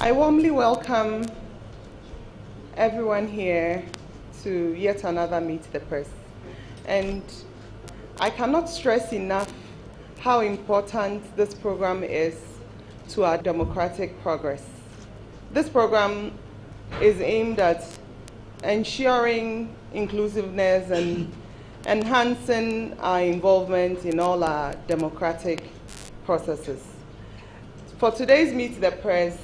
I warmly welcome everyone here to yet another Meet the Press. And I cannot stress enough how important this program is to our democratic progress. This program is aimed at ensuring inclusiveness and enhancing our involvement in all our democratic processes. For today's Meet the Press,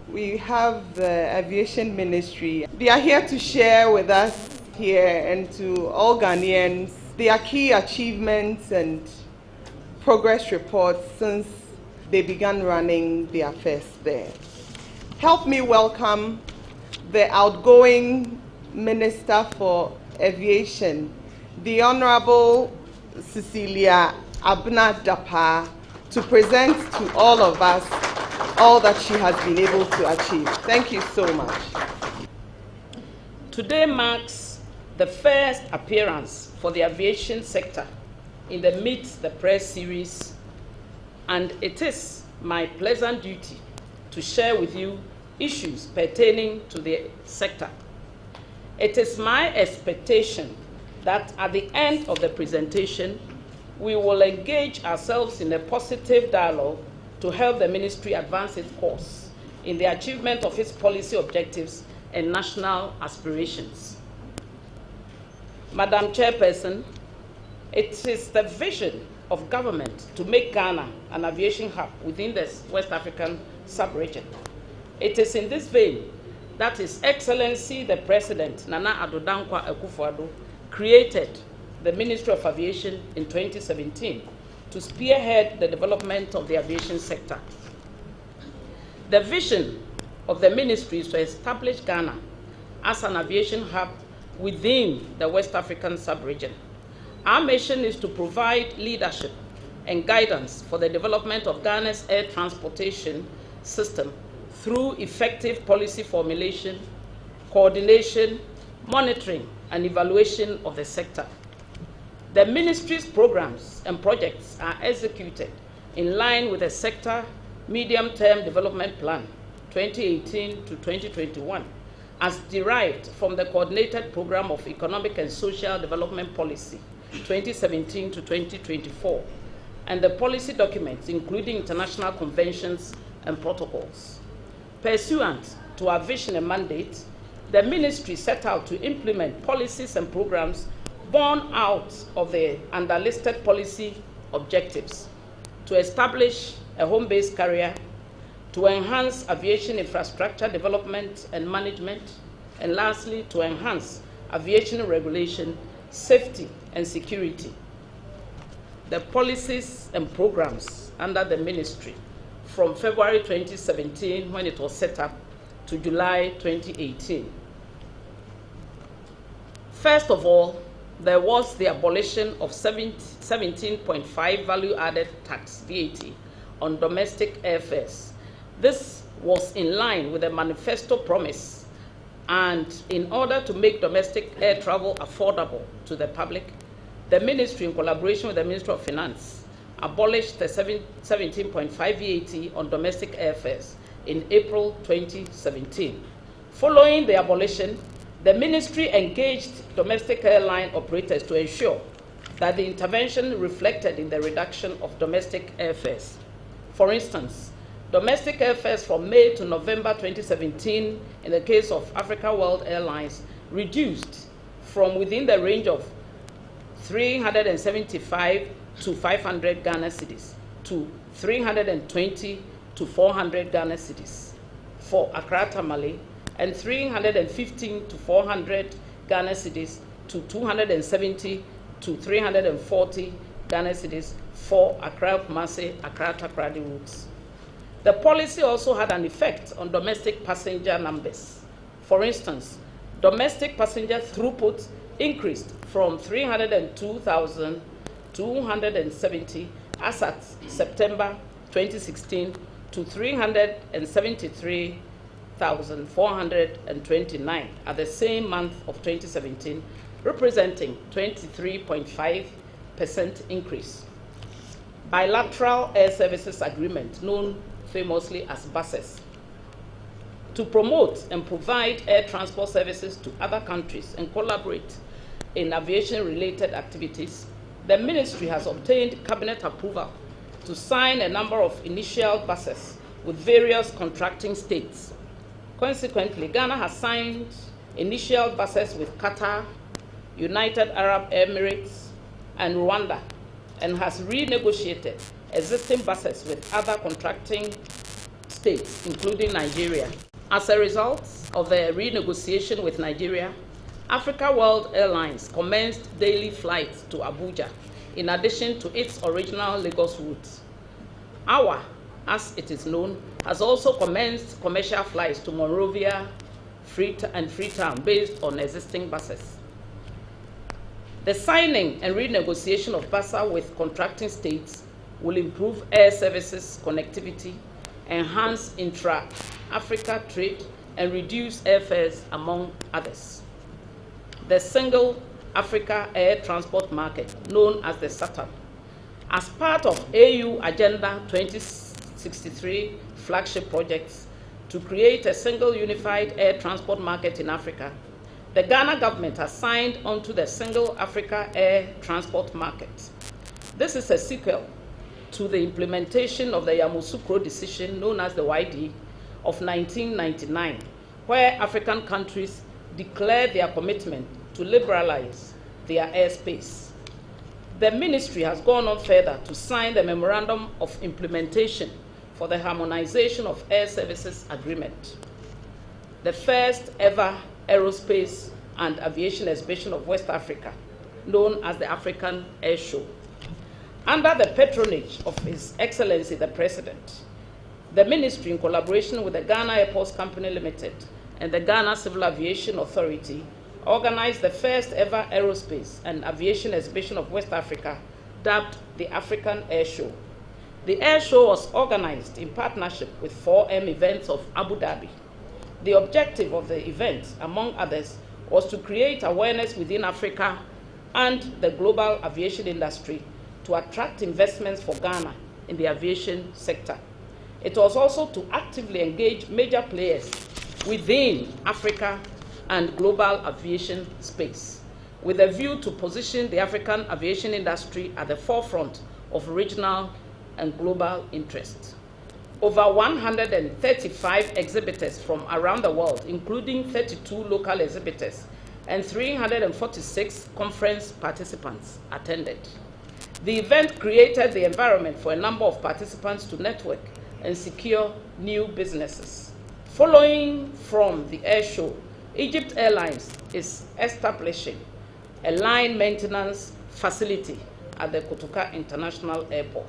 we have the Aviation Ministry. They are here to share with us here and to all Ghanaians their key achievements and progress reports since they began running the affairs there. Help me welcome the outgoing Minister for Aviation, the Honorable Cecilia Abna Dapa, to present to all of us all that she has been able to achieve. Thank you so much. Today marks the first appearance for the aviation sector in the Meet the Press series, and it is my pleasant duty to share with you issues pertaining to the sector. It is my expectation that at the end of the presentation, we will engage ourselves in a positive dialogue to help the ministry advance its course in the achievement of its policy objectives and national aspirations. Madam Chairperson, it is the vision of government to make Ghana an aviation hub within the West African sub-region. It is in this vein that His Excellency the President, Nana Addo Dankwa Akufo-Addo, created the Ministry of Aviation in 2017 to spearhead the development of the aviation sector. The vision of the ministry is to establish Ghana as an aviation hub within the West African sub-region. Our mission is to provide leadership and guidance for the development of Ghana's air transportation system through effective policy formulation, coordination, monitoring, and evaluation of the sector. The ministry's programs and projects are executed in line with the sector medium-term development plan 2018 to 2021 as derived from the coordinated program of economic and social development policy 2017 to 2024 and the policy documents including international conventions and protocols. Pursuant to our vision and mandate, the ministry set out to implement policies and programs born out of the underlisted policy objectives to establish a home-based carrier, to enhance aviation infrastructure development and management, and lastly, to enhance aviation regulation, safety, and security. The policies and programs under the ministry from February 2017, when it was set up, to July 2018. First of all, there was the abolition of 17.5 value-added tax, VAT, on domestic airfares. This was in line with the manifesto promise, and in order to make domestic air travel affordable to the public, the ministry, in collaboration with the Ministry of Finance, abolished the 17.5 VAT on domestic airfares in April 2017. Following the abolition, the ministry engaged domestic airline operators to ensure that the intervention reflected in the reduction of domestic airfares. For instance, domestic airfares from May to November 2017, in the case of Africa World Airlines, reduced from within the range of 375 to 500 Ghana cedis to 320 to 400 Ghana cedis for Accra Tamale, and 315 to 400 Ghana cedis to 270 to 340 Ghana cedis for Accra Kumasi, Accra Takoradi routes. The policy also had an effect on domestic passenger numbers. For instance, domestic passenger throughput increased from 302,270 as at September 2016 to 373,429 at the same month of 2017, representing 23.5% increase. Bilateral air services agreement, known famously as BASES, to promote and provide air transport services to other countries and collaborate in aviation-related activities, the ministry has obtained cabinet approval to sign a number of initial BASES with various contracting states. Consequently, Ghana has signed initial BASES with Qatar, United Arab Emirates, and Rwanda, and has renegotiated existing BASES with other contracting states, including Nigeria. As a result of the renegotiation with Nigeria, Africa World Airlines commenced daily flights to Abuja, in addition to its original Lagos route. AWA, as it is known, has also commenced commercial flights to Monrovia and Freetown based on existing BASES. The signing and renegotiation of BASA with contracting states will improve air services connectivity, enhance intra-Africa trade, and reduce airfares, among others. The Single Africa Air Transport Market, known as the SATAM, as part of AU Agenda 2063 flagship projects to create a single unified air transport market in Africa, the Ghana government has signed onto the Single Africa Air Transport Market. This is a sequel to the implementation of the Yamoussoukro decision, known as the YD, of 1999, where African countries declared their commitment to liberalize their airspace. The ministry has gone on further to sign the Memorandum of Implementation for the Harmonization of Air Services Agreement, the first ever aerospace and aviation exhibition of West Africa, known as the African Air Show. Under the patronage of His Excellency the President, the ministry, in collaboration with the Ghana Airports Company Limited and the Ghana Civil Aviation Authority, organized the first ever aerospace and aviation exhibition of West Africa, dubbed the African Air Show. The air show was organized in partnership with 4M Events of Abu Dhabi. The objective of the event, among others, was to create awareness within Africa and the global aviation industry to attract investments for Ghana in the aviation sector. It was also to actively engage major players within Africa and global aviation space, with a view to position the African aviation industry at the forefront of regional and global interests. Over 135 exhibitors from around the world, including 32 local exhibitors and 346 conference participants, attended. The event created the environment for a number of participants to network and secure new businesses. Following from the air show, Egypt Airlines is establishing a line maintenance facility at the Kotoka International Airport.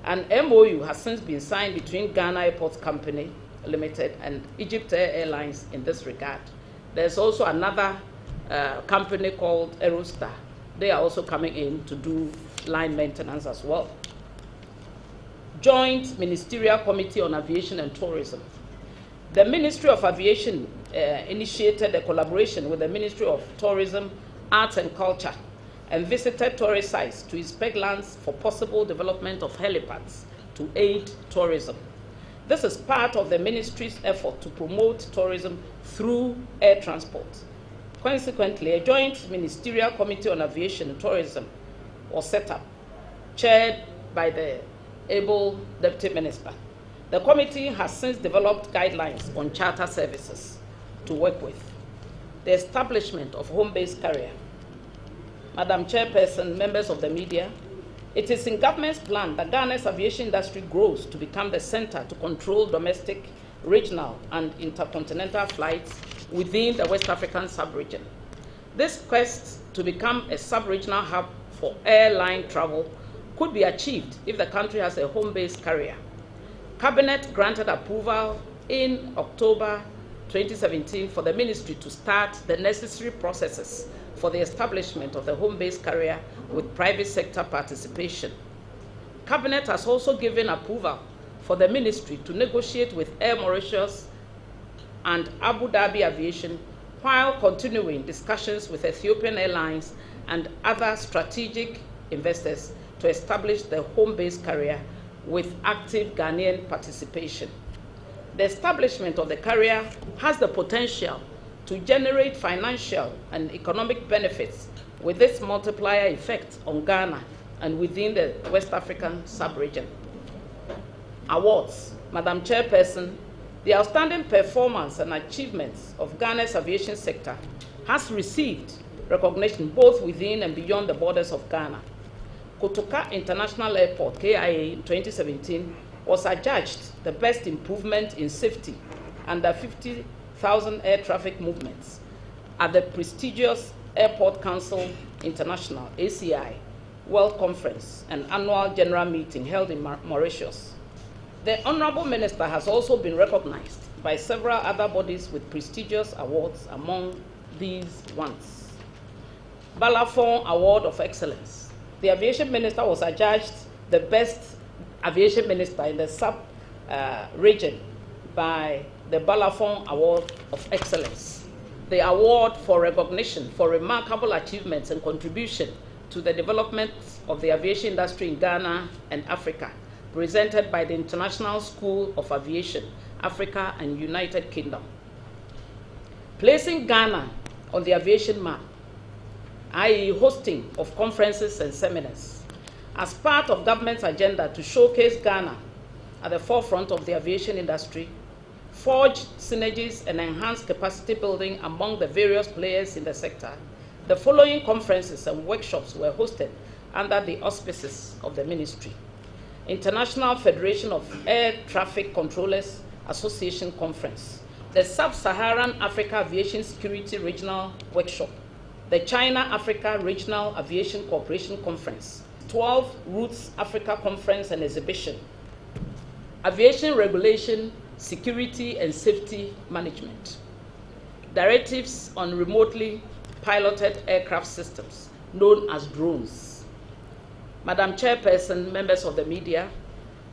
An MOU has since been signed between Ghana Airports Company Limited and Egypt Airlines in this regard. There's also another company called Aerostar. They are also coming in to do line maintenance as well. Joint Ministerial Committee on Aviation and Tourism. The Ministry of Aviation initiated a collaboration with the Ministry of Tourism, Arts and Culture and visited tourist sites to inspect lands for possible development of helipads to aid tourism. This is part of the ministry's effort to promote tourism through air transport. Consequently, a joint ministerial committee on aviation and tourism was set up, chaired by the able deputy minister. The committee has since developed guidelines on charter services to work with. The establishment of home-based carrier, Madam Chairperson, members of the media, it is in government's plan that Ghana's aviation industry grows to become the center to control domestic, regional, and intercontinental flights within the West African sub-region. This quest to become a sub-regional hub for airline travel could be achieved if the country has a home-based carrier. Cabinet granted approval in October 2017 for the ministry to start the necessary processes for the establishment of the home-based carrier with private sector participation. Cabinet has also given approval for the ministry to negotiate with Air Mauritius and Abu Dhabi Aviation while continuing discussions with Ethiopian Airlines and other strategic investors to establish the home-based carrier with active Ghanaian participation. The establishment of the carrier has the potential to generate financial and economic benefits with this multiplier effect on Ghana and within the West African sub-region. Awards. Madam Chairperson, the outstanding performance and achievements of Ghana's aviation sector has received recognition both within and beyond the borders of Ghana. Kotoka International Airport, KIA, in 2017 was adjudged the best improvement in safety under 50,000 air traffic movements at the prestigious Airport Council International, ACI, World Conference and Annual General Meeting held in Mauritius. The Honorable Minister has also been recognized by several other bodies with prestigious awards, among these ones. Balafon Award of Excellence. The Aviation Minister was adjudged the best Aviation Minister in the sub-region by the Balafon Award of Excellence. The award for recognition for remarkable achievements and contribution to the development of the aviation industry in Ghana and Africa, presented by the International School of Aviation, Africa and United Kingdom. Placing Ghana on the aviation map, i.e. hosting of conferences and seminars, as part of government's agenda to showcase Ghana at the forefront of the aviation industry, forge synergies and enhance capacity building among the various players in the sector, the following conferences and workshops were hosted under the auspices of the ministry. International Federation of Air Traffic Controllers Association Conference, the Sub-Saharan Africa Aviation Security Regional Workshop, the China-Africa Regional Aviation Cooperation Conference, 12 Routes Africa Conference and Exhibition, Aviation Regulation, Security and Safety Management, Directives on Remotely Piloted Aircraft Systems, known as drones. Madam Chairperson, members of the media,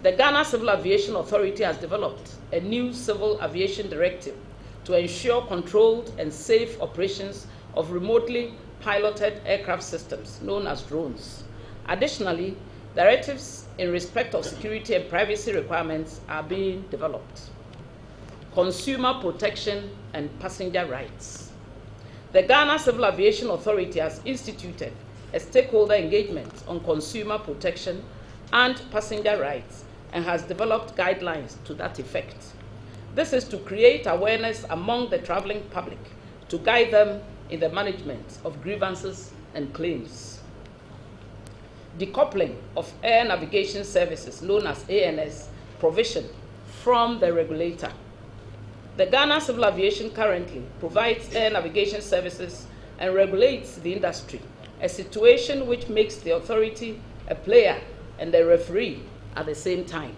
the Ghana Civil Aviation Authority has developed a new civil aviation directive to ensure controlled and safe operations of remotely piloted aircraft systems, known as drones. Additionally, directives in respect of security and privacy requirements are being developed. Consumer protection and passenger rights. The Ghana Civil Aviation Authority has instituted a stakeholder engagement on consumer protection and passenger rights and has developed guidelines to that effect. This is to create awareness among the traveling public to guide them in the management of grievances and claims. Decoupling of air navigation services, known as ANS, provision from the regulator. The Ghana Civil Aviation currently provides air navigation services and regulates the industry, a situation which makes the authority a player and a referee at the same time.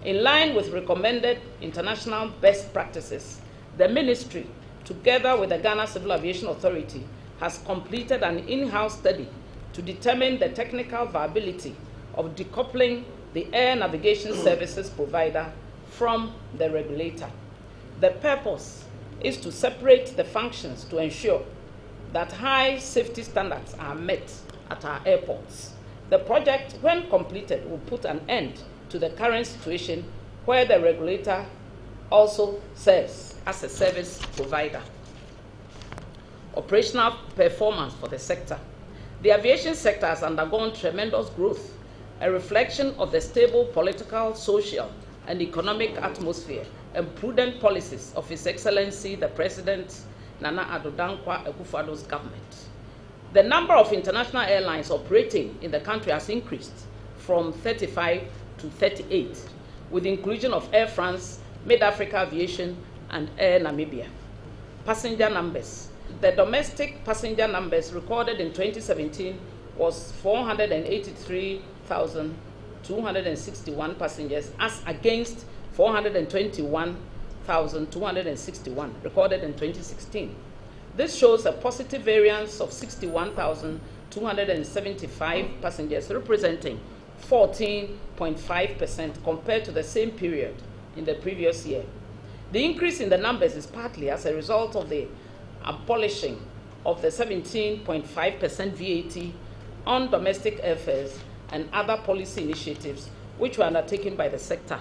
In line with recommended international best practices, the ministry, together with the Ghana Civil Aviation Authority, has completed an in-house study to determine the technical viability of decoupling the air navigation services provider from the regulator. The purpose is to separate the functions to ensure that high safety standards are met at our airports. The project, when completed, will put an end to the current situation where the regulator also serves as a service provider. Operational performance for the sector. The aviation sector has undergone tremendous growth, a reflection of the stable political, social, and economic atmosphere and prudent policies of His Excellency the President Nana Addo Dankwa Akufo-Addo's government. The number of international airlines operating in the country has increased from 35 to 38, with the inclusion of Air France, Mid-Africa Aviation, and Air Namibia. Passenger numbers. The domestic passenger numbers recorded in 2017 was 483,261 passengers, as against 421,261 recorded in 2016. This shows a positive variance of 61,275 passengers, representing 14.5% compared to the same period in the previous year. The increase in the numbers is partly as a result of the abolishing of the 17.5% VAT on domestic airfares and other policy initiatives which were undertaken by the sector.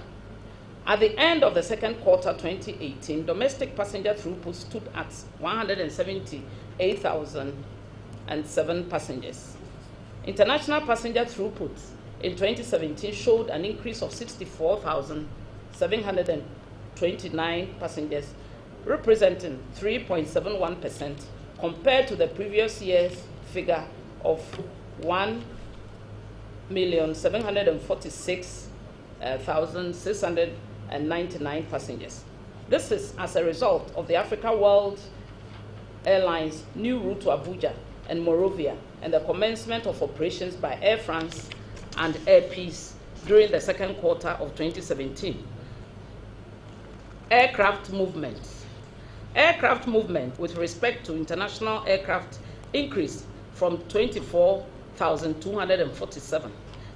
At the end of the second quarter 2018, domestic passenger throughput stood at 178,007 passengers. International passenger throughput in 2017 showed an increase of 64,729 passengers, representing 3.71% compared to the previous year's figure of 1,746,699 passengers. This is as a result of the Africa World Airlines' new route to Abuja and Monrovia, and the commencement of operations by Air France and Air Peace during the second quarter of 2017. Aircraft movement. Aircraft movement with respect to international aircraft increased from 24,247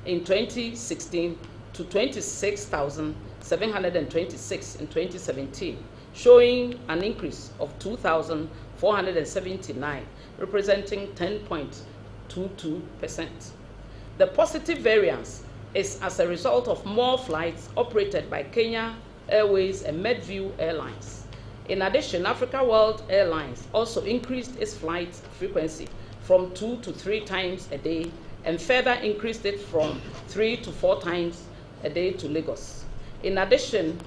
in 2016 to 26,726 in 2017, showing an increase of 2,479, representing 10.22%. The positive variance is as a result of more flights operated by Kenya Airways and Medview Airlines. In addition, Africa World Airlines also increased its flight frequency from 2 to 3 times a day and further increased it from 3 to 4 times a day to Lagos. In addition,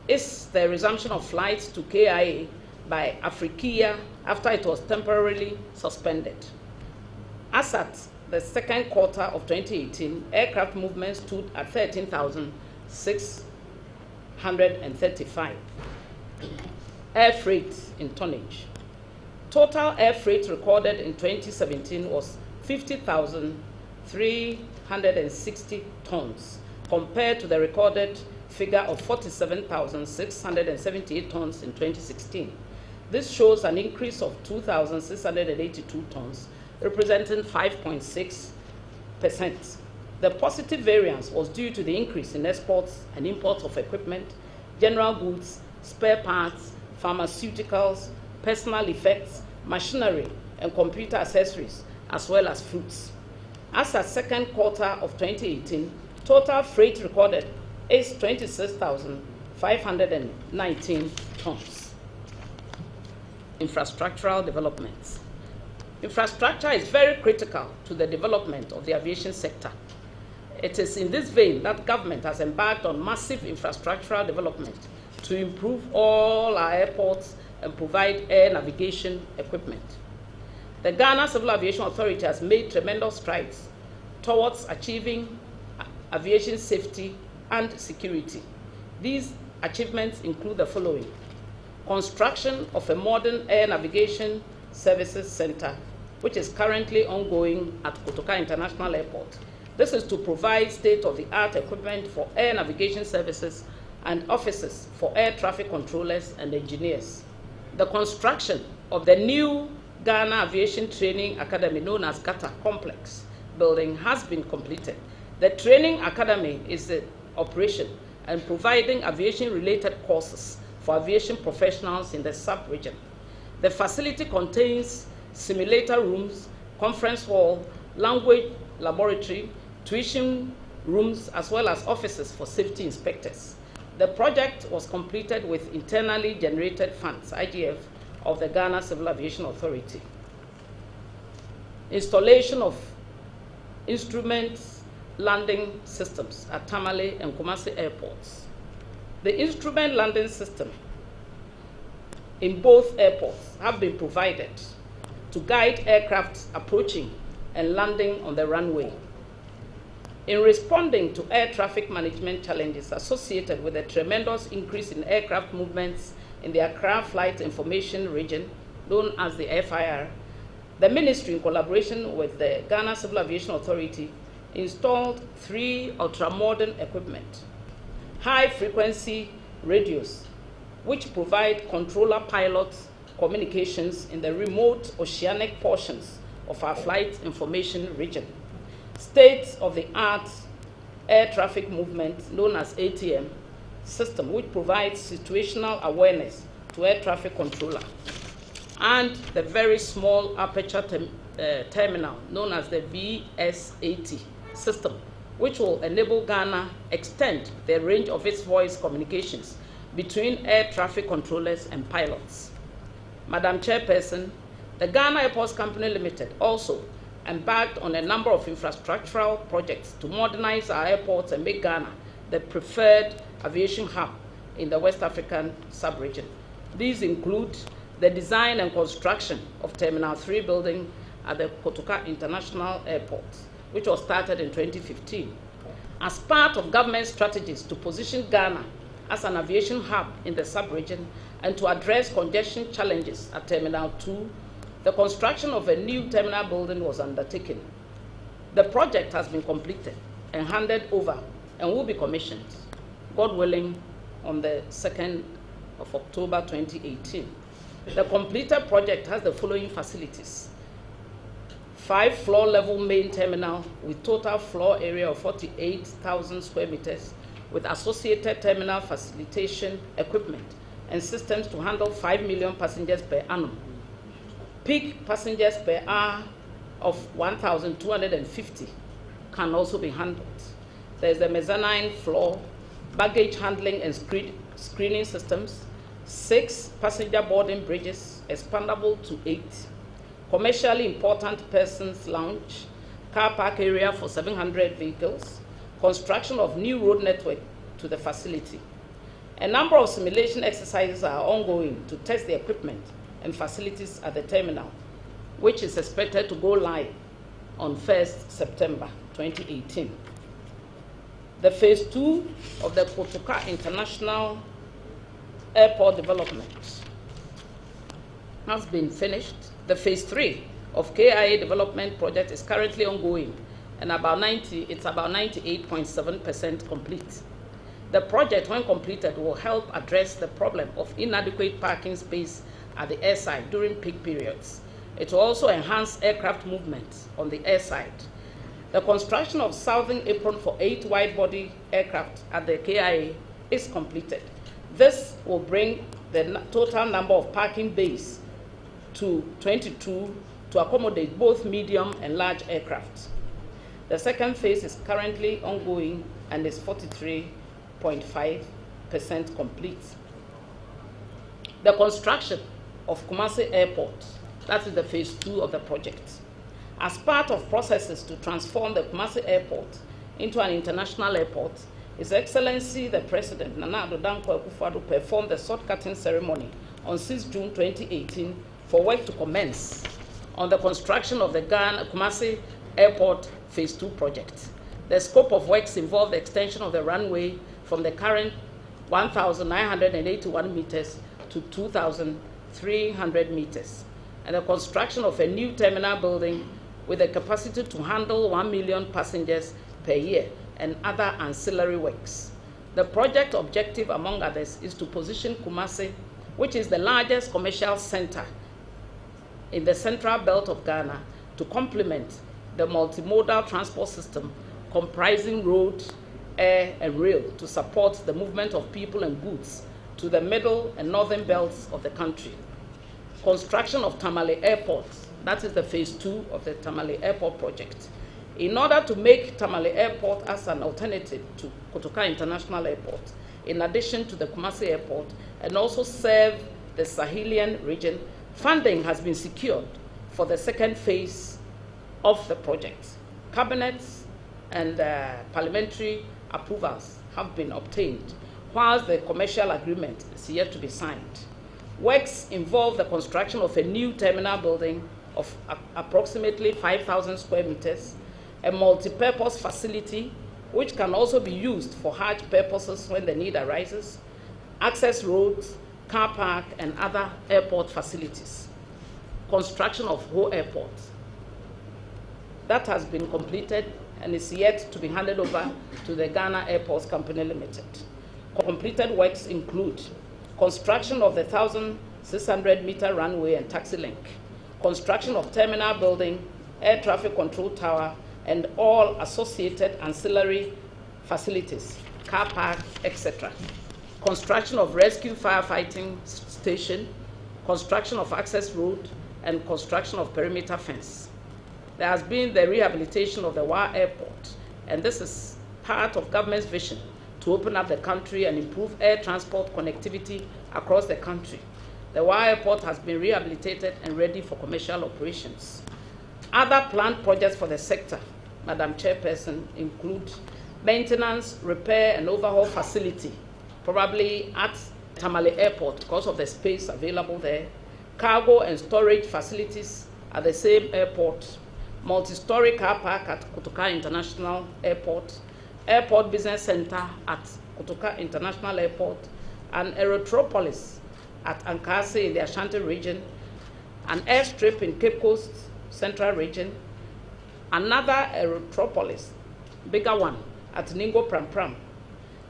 is the resumption of flights to KIA by Afrikia after it was temporarily suspended. As at the second quarter of 2018, aircraft movement stood at 13,635. Air freight in tonnage. Total air freight recorded in 2017 was 50,360 tons, compared to the recorded figure of 47,678 tons in 2016. This shows an increase of 2,682 tons, representing 5.6%. The positive variance was due to the increase in exports and imports of equipment, general goods, spare parts, pharmaceuticals, personal effects, machinery, and computer accessories, as well as fruits. As at second quarter of 2018, total freight recorded is 26,519 tons. Infrastructural developments. Infrastructure is very critical to the development of the aviation sector. It is in this vein that government has embarked on massive infrastructural development to improve all our airports and provide air navigation equipment. The Ghana Civil Aviation Authority has made tremendous strides towards achieving aviation safety and security. These achievements include the following: construction of a modern air navigation services center, which is currently ongoing at Kotoka International Airport. This is to provide state-of-the-art equipment for air navigation services and offices for air traffic controllers and engineers. The construction of the new Ghana Aviation Training Academy, known as GATA Complex building, has been completed. The training academy is in operation and providing aviation-related courses for aviation professionals in the sub-region. The facility contains simulator rooms, conference hall, language laboratory, tuition rooms, as well as offices for safety inspectors. The project was completed with internally generated funds, IGF, of the Ghana Civil Aviation Authority. Installation of instrument landing systems at Tamale and Kumasi airports. The instrument landing system in both airports have been provided to guide aircraft approaching and landing on the runway. In responding to air traffic management challenges associated with a tremendous increase in aircraft movements in the Accra Flight Information Region, known as the FIR, the Ministry, in collaboration with the Ghana Civil Aviation Authority, installed 3 ultra-modern equipment, high-frequency radios, which provide controller pilot communications in the remote oceanic portions of our flight information region, state-of-the-art air traffic movement, known as ATM, system, which provides situational awareness to air traffic controller, and the very small aperture terminal, known as the VS80 system, which will enable Ghana extend the range of its voice communications between air traffic controllers and pilots. Madam Chairperson, the Ghana Airports Company Limited also embarked on a number of infrastructural projects to modernize our airports and make Ghana the preferred aviation hub in the West African sub-region. These include the design and construction of Terminal 3 building at the Kotoka International Airport, which was started in 2015. As part of government strategies to position Ghana as an aviation hub in the sub-region and to address congestion challenges at Terminal 2, the construction of a new terminal building was undertaken. The project has been completed and handed over and will be commissioned, God willing, on the 2nd of October 2018. The completed project has the following facilities: 5-floor level main terminal with total floor area of 48,000 square meters with associated terminal facilitation equipment and systems to handle 5 million passengers per annum. Peak passengers per hour of 1,250 can also be handled. There's the mezzanine floor, baggage handling and screening systems, 6 passenger boarding bridges, expandable to 8, commercially important persons lounge, car park area for 700 vehicles, construction of new road network to the facility. A number of simulation exercises are ongoing to test the equipment and facilities at the terminal, which is expected to go live on 1st September 2018. The phase 2 of the Kotoka International Airport development has been finished. The phase 3 of KIA development project is currently ongoing and it's about 98.7% complete. The project, when completed, will help address the problem of inadequate parking space at the airside during peak periods. It will also enhance aircraft movement on the airside. The construction of southern apron for 8 wide-body aircraft at the KIA is completed. This will bring the total number of parking bays to 22 to accommodate both medium and large aircraft. The second phase is currently ongoing and is 43.5% complete. The construction of Kumasi Airport, that is the phase 2 of the project. As part of processes to transform the Kumasi Airport into an international airport, His Excellency the President, Nana Addo Dankwa Akufo-Addo, performed the sword-cutting ceremony on 6 June 2018 for work to commence on the construction of the Ghana Kumasi Airport Phase 2 project. The scope of works involved the extension of the runway from the current 1,981 meters to 2,300 meters, and the construction of a new terminal building with a capacity to handle 1 million passengers per year and other ancillary works. The project objective, among others, is to position Kumasi, which is the largest commercial center in the central belt of Ghana, to complement the multimodal transport system comprising road, air, and rail to support the movement of people and goods to the middle and northern belts of the country. Construction of Tamale Airport, that is the phase 2 of the Tamale Airport project. In order to make Tamale Airport as an alternative to Kotoka International Airport, in addition to the Kumasi Airport, and also serve the Sahelian region, funding has been secured for the second phase of the project. Cabinets and parliamentary approvals have been obtained, whilst the commercial agreement is yet to be signed. Works involve the construction of a new terminal building of approximately 5,000 square meters, a multi-purpose facility which can also be used for Hajj purposes when the need arises, access roads, car park, and other airport facilities. Construction of Ho Airport. That has been completed and is yet to be handed over to the Ghana Airports Company Limited. Completed works include construction of the 1,600-meter runway and taxi link, construction of terminal building, air traffic control tower, and all associated ancillary facilities, car park, etc. Construction of rescue firefighting station, construction of access road, and construction of perimeter fence. There has been the rehabilitation of the Wa Airport, and this is part of government's vision to open up the country and improve air transport connectivity across the country. The Wa Airport has been rehabilitated and ready for commercial operations. Other planned projects for the sector, Madam Chairperson, include maintenance, repair, and overhaul facility, probably at Tamale Airport because of the space available there, cargo and storage facilities at the same airport, multi-story car park at Kotoka International Airport, airport business center at Kotoka International Airport, and Aerotropolis at Ankasi in the Ashanti region, an airstrip in Cape Coast Central region, another Aerotropolis, bigger one, at Ningo Pram,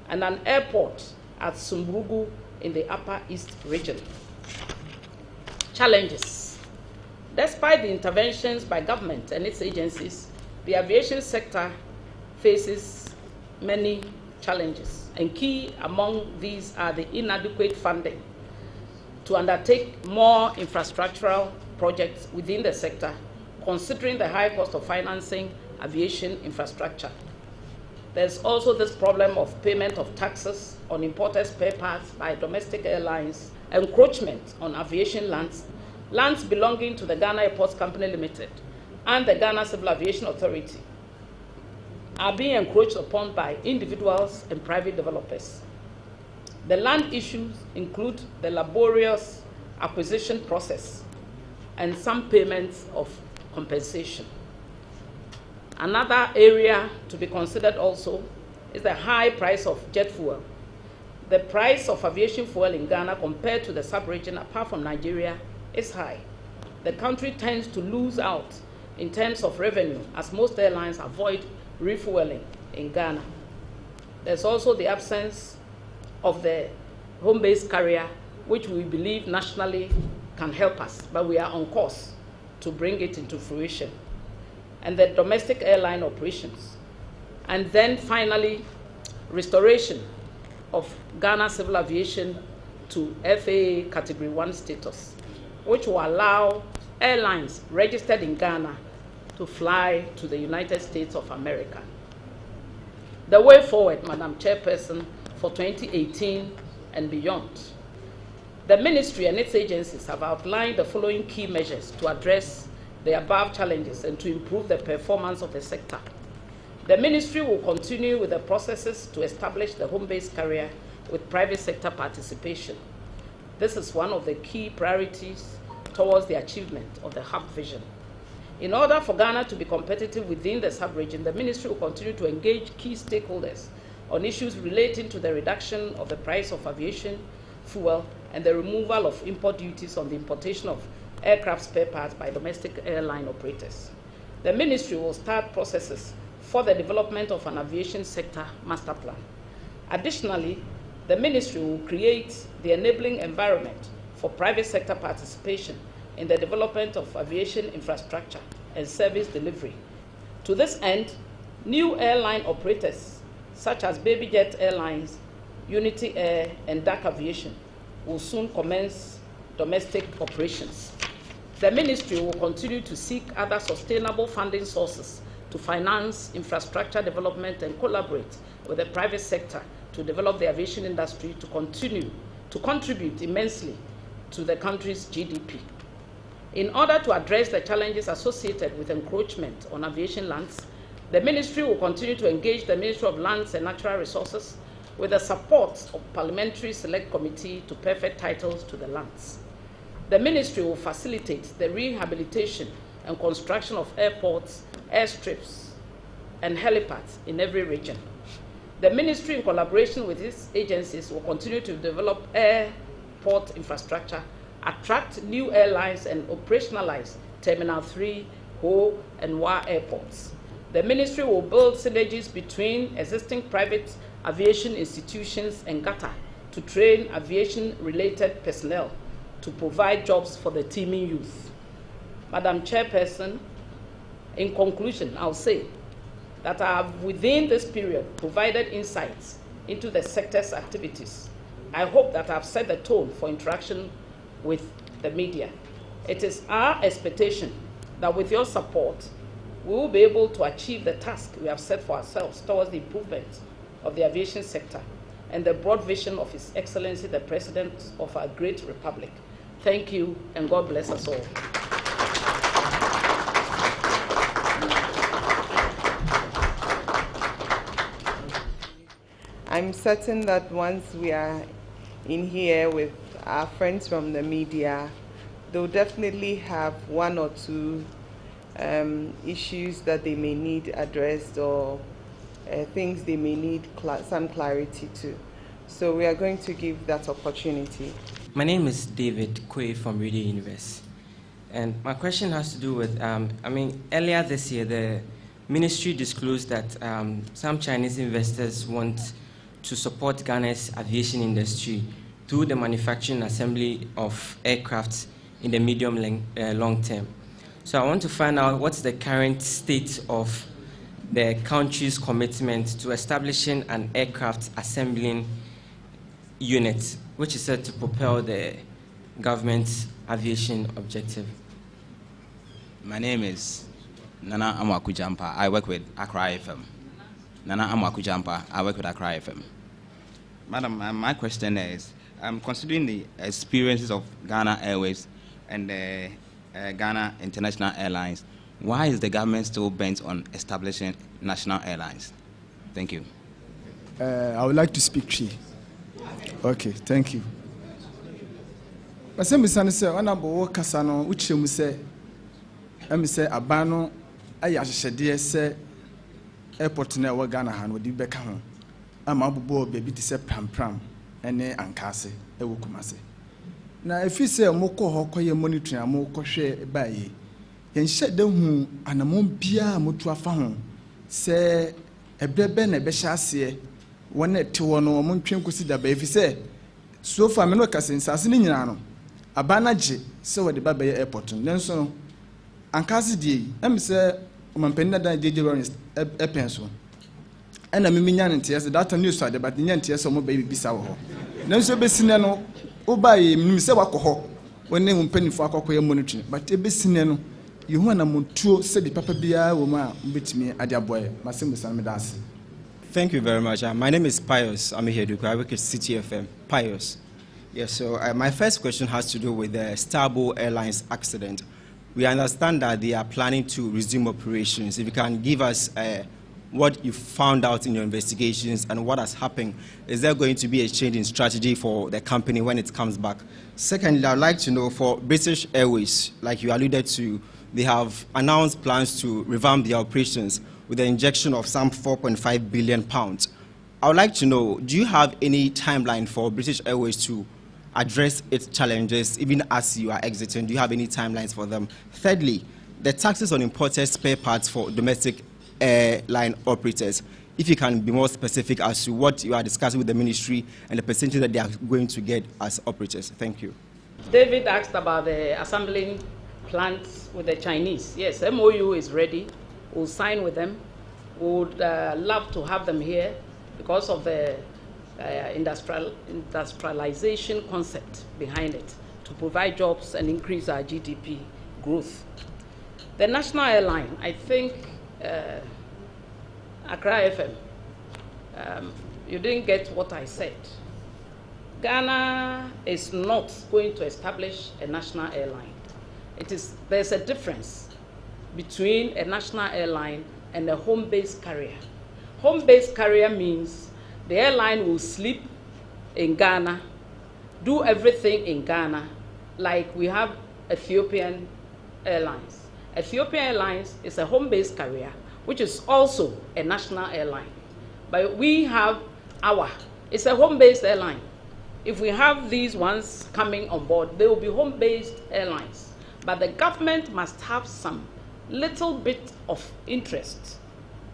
and an airport at Sumburugu in the Upper East region. Challenges. Despite the interventions by government and its agencies, the aviation sector faces many challenges, and key among these are the inadequate funding to undertake more infrastructural projects within the sector, considering the high cost of financing aviation infrastructure. There's also this problem of payment of taxes on imported spare parts by domestic airlines, encroachment on aviation lands, lands belonging to the Ghana Airports Company Limited and the Ghana Civil Aviation Authority are being encroached upon by individuals and private developers. The land issues include the laborious acquisition process and some payments of compensation. Another area to be considered also is the high price of jet fuel. The price of aviation fuel in Ghana compared to the sub-region, apart from Nigeria, is high. The country tends to lose out in terms of revenue as most airlines avoid refueling in Ghana. There's also the absence of the home-based carrier, which we believe nationally can help us, but we are on course to bring it into fruition. And the domestic airline operations. And then finally, restoration of Ghana Civil Aviation to FAA Category 1 status, which will allow airlines registered in Ghana to fly to the United States of America. The way forward, Madam Chairperson, for 2018 and beyond. The ministry and its agencies have outlined the following key measures to address the above challenges and to improve the performance of the sector. The ministry will continue with the processes to establish the home-based carrier with private sector participation. This is one of the key priorities towards the achievement of the hub vision. In order for Ghana to be competitive within the sub-region, the ministry will continue to engage key stakeholders on issues relating to the reduction of the price of aviation fuel and the removal of import duties on the importation of aircraft spare parts by domestic airline operators. The ministry will start processes for the development of an aviation sector master plan. Additionally, the ministry will create the enabling environment for private sector participation in the development of aviation infrastructure and service delivery. To this end, new airline operators such as Baby Jet Airlines, Unity Air, and DAC Aviation will soon commence domestic operations. The ministry will continue to seek other sustainable funding sources to finance infrastructure development and collaborate with the private sector to develop the aviation industry to continue to contribute immensely to the country's GDP. In order to address the challenges associated with encroachment on aviation lands, the ministry will continue to engage the Ministry of Lands and Natural Resources with the support of Parliamentary Select Committee to perfect titles to the lands. The ministry will facilitate the rehabilitation and construction of airports, airstrips, and helipads in every region. The ministry, in collaboration with its agencies, will continue to develop airport infrastructure, attract new airlines, and operationalize Terminal 3, Ho, and Wa airports. The ministry will build synergies between existing private aviation institutions and GATA to train aviation-related personnel to provide jobs for the teeming youth. Madam Chairperson, in conclusion, I'll say that I have, within this period, provided insights into the sector's activities. I hope that I've set the tone for interaction with the media. It is our expectation that with your support, we will be able to achieve the task we have set for ourselves towards the improvement of the aviation sector and the broad vision of His Excellency, the President of our great republic. Thank you, and God bless us all. I'm certain that once we are in here with our friends from the media, they'll definitely have one or two issues that they may need addressed, or things they may need some clarity to. So we are going to give that opportunity. My name is David Kwe from Radio Universe. And my question has to do with, earlier this year, the ministry disclosed that some Chinese investors want to support Ghana's aviation industry through the manufacturing and assembly of aircraft in the medium long term. So I want to find out what's the current state of the country's commitment to establishing an aircraft assembling unit, which is said to propel the government's aviation objective. My name is Nana Amwakujampa. I work with Accra FM. Nana Amwakujampa. I work with Accra FM. Madam, my question is, considering the experiences of Ghana Airways and Ghana International Airlines, why is the government still bent on establishing national airlines? Thank you. I would like to speak to you. Okay, thank you. But some say, when I go Casano, which you say, I say, Abano, I actually say, airport near Ghana and would be back home. I'm able baby to say pram and ankase, a wukumase. Now, if you say a moko hoko ye monitoring a moko share by ye, yen shed them who and a mon pia mutua found, say a beben a beshassie, one at 2 or mon trim consider baby say, so far Menokas in Sassinino, a banaji, so at the Baby Airport, then so ankase di, say, Mampenda did a pencil. And I'm in tears, that a new side, but the tears of my baby Bissau. No, so Bessinano, Obai, Msawako, when they won't penny for a monitoring, but a Bessinano, you want a montour, said the Papa Bia woman with me at your boy, my simple son Medasi. Thank you very much. My name is Pius. I'm here to work at City FM. Pius. Yes, so my first question has to do with the Starbow Airlines accident. We understand that they are planning to resume operations. If you can give us what you found out in your investigations and what has happened, is there going to be a change in strategy for the company when it comes back? Secondly, I'd like to know for British Airways, like you alluded to, they have announced plans to revamp their operations with the injection of some £4.5 billion. I would like to know, do you have any timeline for British Airways to address its challenges even as you are exiting? Do you have any timelines for them? Thirdly, the taxes on imported spare parts for domestic airline operators. If you can be more specific as to what you are discussing with the ministry and the percentage that they are going to get as operators. Thank you. David asked about the assembling plants with the Chinese. Yes, MOU is ready. We'll sign with them. We would love to have them here because of the industrialization concept behind it, to provide jobs and increase our GDP growth. The national airline, I think, Accra FM, you didn't get what I said. Ghana is not going to establish a national airline. There's a difference between a national airline and a home-based carrier. Home-based carrier means the airline will sleep in Ghana, do everything in Ghana, like we have Ethiopian Airlines. Ethiopian Airlines is a home-based carrier, which is also a national airline. But we have it's a home-based airline. If we have these ones coming on board, they will be home-based airlines. But the government must have some little bit of interest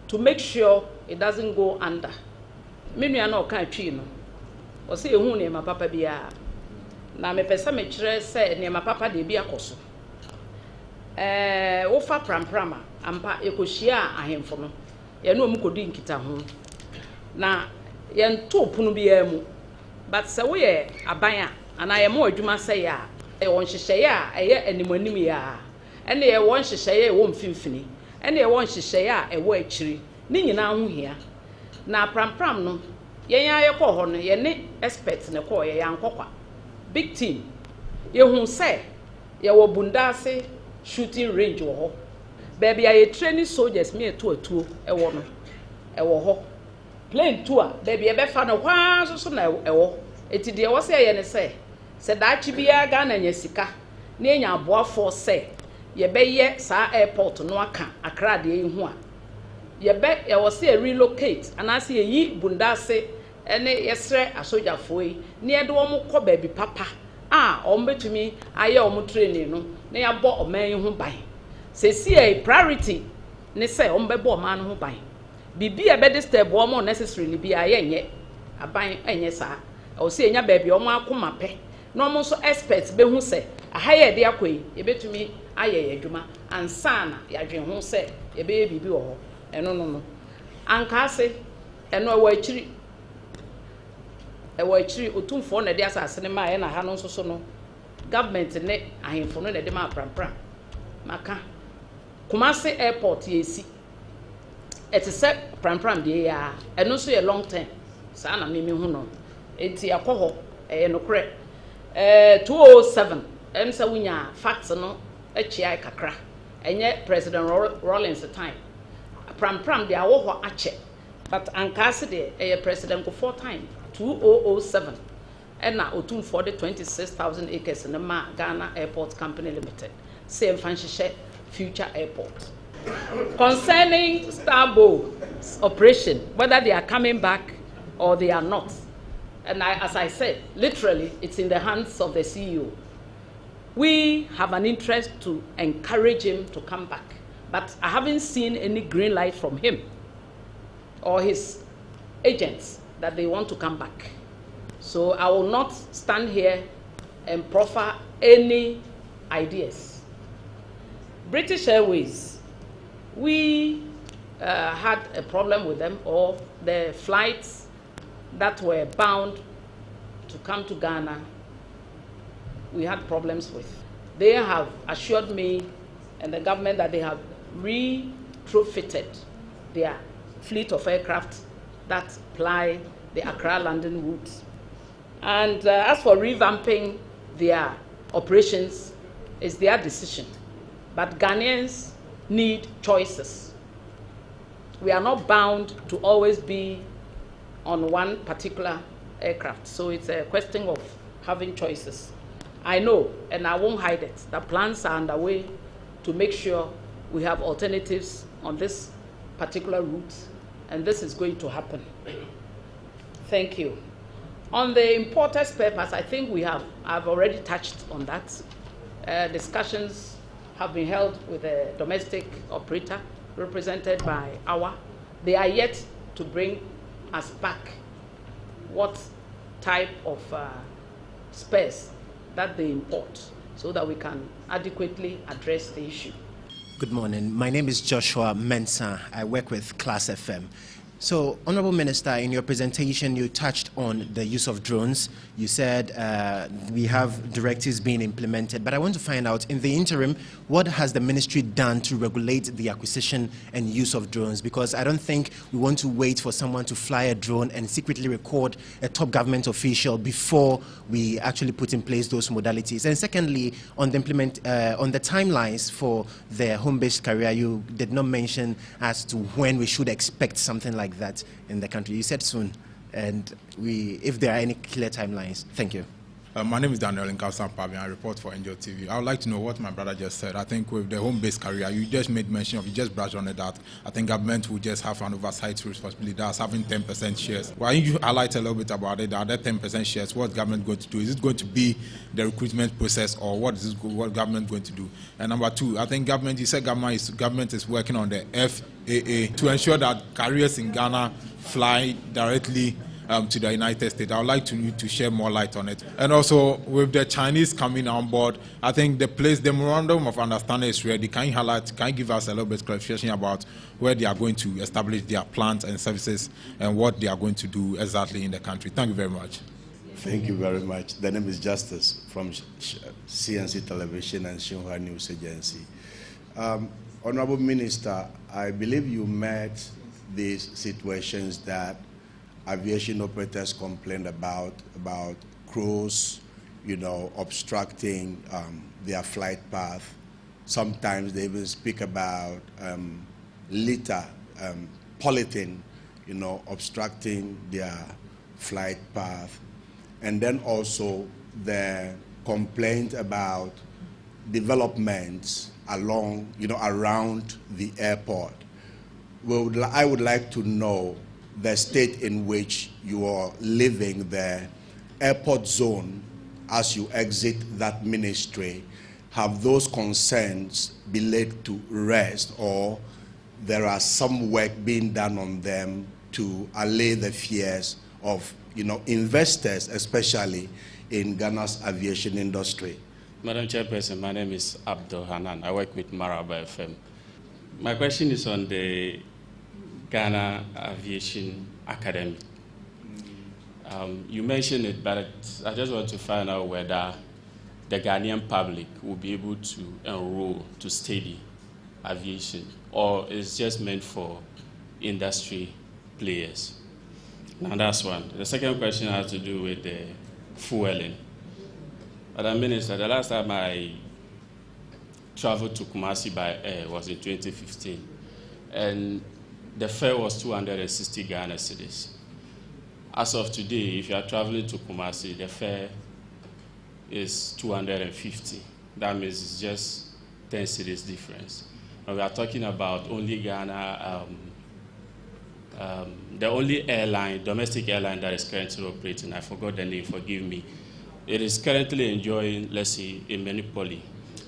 to make sure it doesn't go under. Maybe I know kind of no. Or say who name my papa biya. Na me pesa me chere say name my papa de biya koso. Ofa pramprama ampa ekohia ahemfo no. Ye no mu kodi nkita ho. Na ye nto punu biya mu. But se we ye aban a ana ye mo adwuma say ya e won hyehyeye a eye animanim ya. Ene ye won hyehyeye e wo mfimfini. Ene ye won hyehyeye a e wo akiri. Ni nyina ho hia. Na pram no yen ya kɔ hɔ no ye ne experts ne kɔ ye yankɔkwa big team ye hu say ye wo bundase shooting range wɔ hɔ baby ye training soldiers me to atuo e wɔ no e wɔ hɔ plane tour baby e be fa no hwa so na e wɔ eti de wɔ say ye ne say daachi bia ga na nya sika na enya aboafo say ye be ye saa airport no aka Accra de hu a ye was say relocate and I say ye bundase ene yesre asojafo yi ne ye de wo mo kɔ baabi papa betumi aye wo training no na ya bo oman ho ban se see a priority ne say bebo oman ho ban bibi e be disturb wo mo necessarily bi aye nye aban enye saa o say enya baabi wo mo akoma pɛ na wo so experts be hu say ahaye de akoyi ye betumi aye adwuma ansana ya dwen ho say ye be bibi wo ho no ankase eno ewo achiri otumfo na de asase ne ma ye na ha no nso no government ne ahemfo no na de ma prampram maka Kumasi airport yesi eti se prampram de ya eno so ye long term sa na me hu no enti akɔhɔ no kre 207 ensa wunya facts no achia kakra enye President Rawlings time pram de awo ho ache but ankase de president ko 4 time 2007 na otum for the 26,000 acres in the Ghana Airport Company Limited same fanhye future airport concerning Starboard's operation whether they are coming back or they are not and as I said literally it's in the hands of the CEO. We have an interest to encourage him to come back. But I haven't seen any green light from him or his agents that they want to come back. So I will not stand here and proffer any ideas. British Airways, we had a problem with them, or the flights that were bound to come to Ghana, we had problems with. They have assured me and the government that they have retrofitted their fleet of aircraft that ply the Accra-London route. And as for revamping their operations, it's their decision. But Ghanaians need choices. We are not bound to always be on one particular aircraft. So it's a question of having choices. I know, and I won't hide it, the plans are underway to make sure we have alternatives on this particular route, and this is going to happen. Thank you. On the imported spare parts, I think I've already touched on that. Discussions have been held with a domestic operator represented by AWA. They are yet to bring us back what type of spares that they import so that we can adequately address the issue. Good morning. My name is Joshua Mensah. I work with Class FM. So, Honorable Minister, in your presentation, you touched on the use of drones. You said we have directives being implemented, but I want to find out, in the interim, what has the ministry done to regulate the acquisition and use of drones? Because I don't think we want to wait for someone to fly a drone and secretly record a top government official before we actually put in place those modalities. And secondly, on the on the timelines for the home-based career, you did not mention as to when we should expect something like that in the country. You said soon, and if there are any clear timelines. Thank you. My name is Daniel Nkausampabi, and I report for Angel TV. I would like to know what my brother just said. I think with the home-based career, you just made mention of, you just brushed on it, that I think government will just have an oversight responsibility. That's having 10% shares. Why don't you highlight a little bit about it? The other 10% shares, what government going to do? Is it going to be the recruitment process, or what government going to do? And number two, I think government, you said government is working on the FAA to ensure that careers in Ghana fly directly to the United States. I would like you to share more light on it. And also, with the Chinese coming on board, I think the memorandum of understanding is ready. Can you give us a little bit of clarification about where they are going to establish their plants and services and what they are going to do exactly in the country? Thank you very much. Thank you very much. The name is Justice from CNC Television and Xinhua News Agency. Honorable Minister, I believe you met these situations that aviation operators complained about crews, obstructing their flight path. Sometimes they even speak about litter, polythene, obstructing their flight path. And then also the complaint about developments along, around the airport. I would like to know the state in which you are living, the airport zone, as you exit that ministry. Have those concerns been laid to rest, or there are some work being done on them to allay the fears of investors, especially in Ghana's aviation industry? Madam Chairperson, my name is Abdul Hanan. I work with Maraba FM. My question is on the Ghana Aviation Academy. You mentioned it, but I just want to find out whether the Ghanaian public will be able to enroll to study aviation, or it's just meant for industry players. Now that's one. The second question has to do with the fueling. Madam Minister, the last time I traveled to Kumasi by air was in 2015, and the fare was 260 Ghana cedis. As of today, if you are traveling to Kumasi, the fare is 250. That means it's just 10 cedis difference. And we are talking about only Ghana, the only airline, domestic airline that is currently operating. I forgot the name, forgive me. It is currently enjoying, let's say, a monopoly.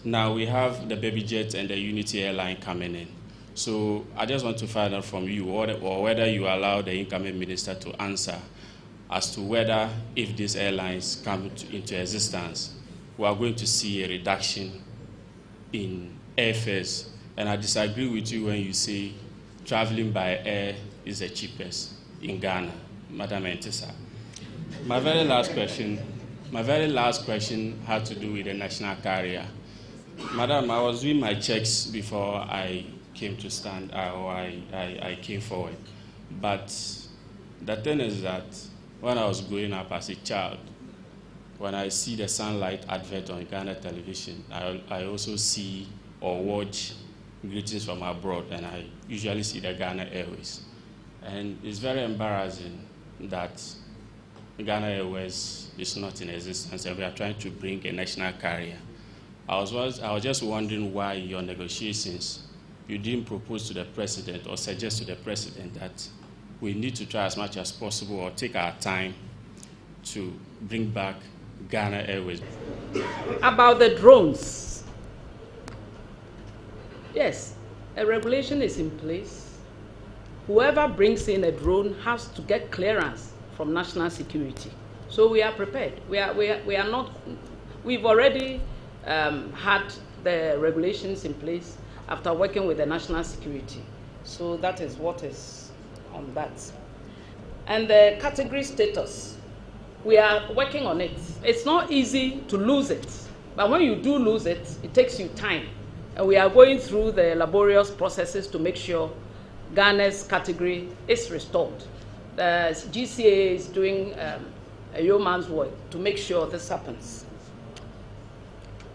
Now we have the Baby Jet and the Unity airline coming in. So I just want to find out from you, or whether you allow the incoming minister to answer as to whether, if these airlines come into existence, we are going to see a reduction in airfares. And I disagree with you when you say traveling by air is the cheapest in Ghana, Madam Entisa. My very last question had to do with the national carrier. Madam, I was doing my checks before I came to stand, or I came forward. But the thing is that when I was growing up as a child, when I see the Sunlight advert on Ghana television, I also see or watch greetings from abroad, and I usually see the Ghana Airways. And it's very embarrassing that Ghana Airways is not in existence, and we are trying to bring a national carrier. I was just wondering why in your negotiations you didn't propose to the president or suggest to the president that we need to try as much as possible, or take our time to bring back Ghana Airways. About the drones, yes, a regulation is in place. Whoever brings in a drone has to get clearance from national security. So we are prepared. We are not. We've already had the regulations in place after working with the national security. So that is what is on that. And the category status, we are working on it. It's not easy to lose it, but when you do lose it, it takes you time. And we are going through the laborious processes to make sure Ghana's category is restored. The GCA is doing a yeoman's work to make sure this happens.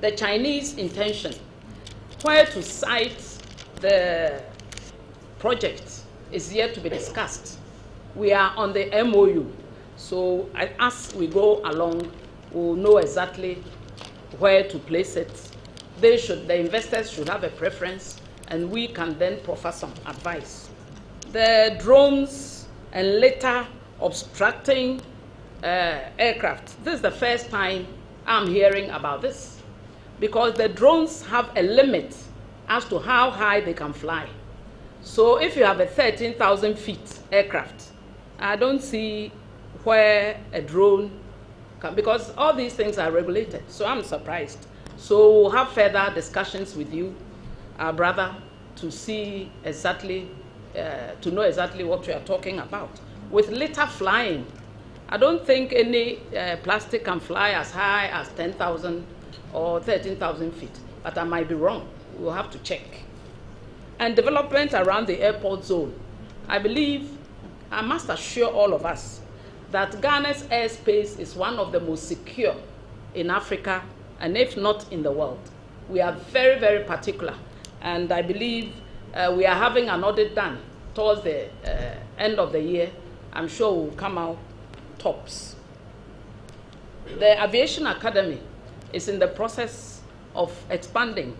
The Chinese intention, where to site the project, is yet to be discussed. We are on the MOU. So as we go along, will know exactly where to place it. The investors should have a preference, and we can then proffer some advice. The drones and later obstructing aircraft. This is the first time I'm hearing about this, because the drones have a limit as to how high they can fly. So if you have a 13,000 feet aircraft, I don't see where a drone can, because all these things are regulated. So I'm surprised. So we'll have further discussions with you, our brother, to see exactly, to know exactly what we are talking about. With litter flying, I don't think any plastic can fly as high as 10,000 or 13,000 feet, but I might be wrong. We'll have to check. And development around the airport zone. I believe, I must assure all of us that Ghana's airspace is one of the most secure in Africa, and if not in the world. We are very, very particular, and I believe we are having an audit done towards the end of the year. I'm sure we'll come out tops. The Aviation Academy is in the process of expanding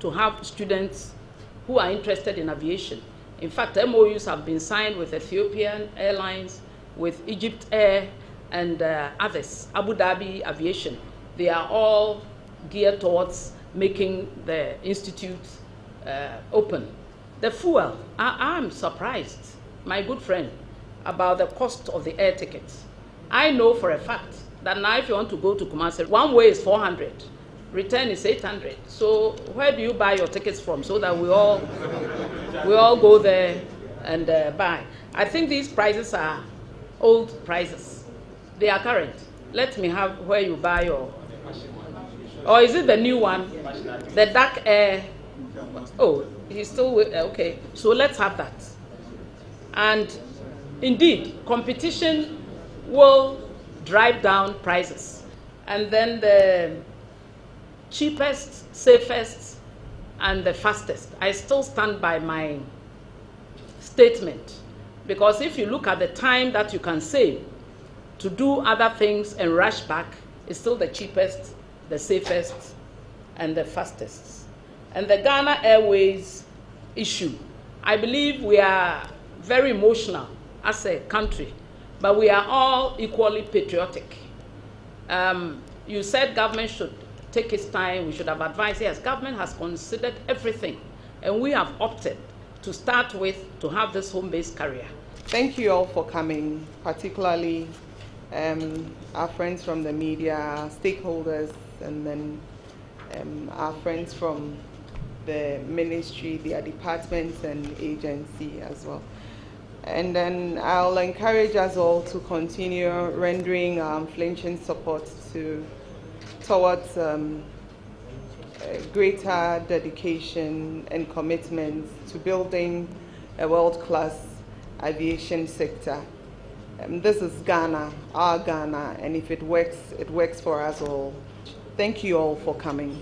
to have students who are interested in aviation. In fact, MOUs have been signed with Ethiopian Airlines, with Egypt Air, and others, Abu Dhabi Aviation. They are all geared towards making the institute open. The fuel, I'm surprised, my good friend, about the cost of the air tickets. I know for a fact that now if you want to go to Kumasi, one way is 400, return is 800. So where do you buy your tickets from so that we all go there and buy? I think these prices are old prices. They are current. Let me have where you buy your, or is it the new one? The dark air. Oh, he's still, okay. So let's have that. And indeed, competition will drive down prices. And then the cheapest, safest, and the fastest. I still stand by my statement, because if you look at the time that you can save to do other things and rush back, it's still the cheapest, the safest, and the fastest. And the Ghana Airways issue, I believe we are very emotional as a country, but we are all equally patriotic. You said government should take its time, we should have advised. Yes, government has considered everything, and we have opted to start with to have this home-based carrier. Thank you all for coming, particularly our friends from the media, stakeholders, and then our friends from the ministry, their departments and agency as well. And then I'll encourage us all to continue rendering unflinching support towards greater dedication and commitment to building a world-class aviation sector. This is Ghana, our Ghana, and if it works for us all. Thank you all for coming.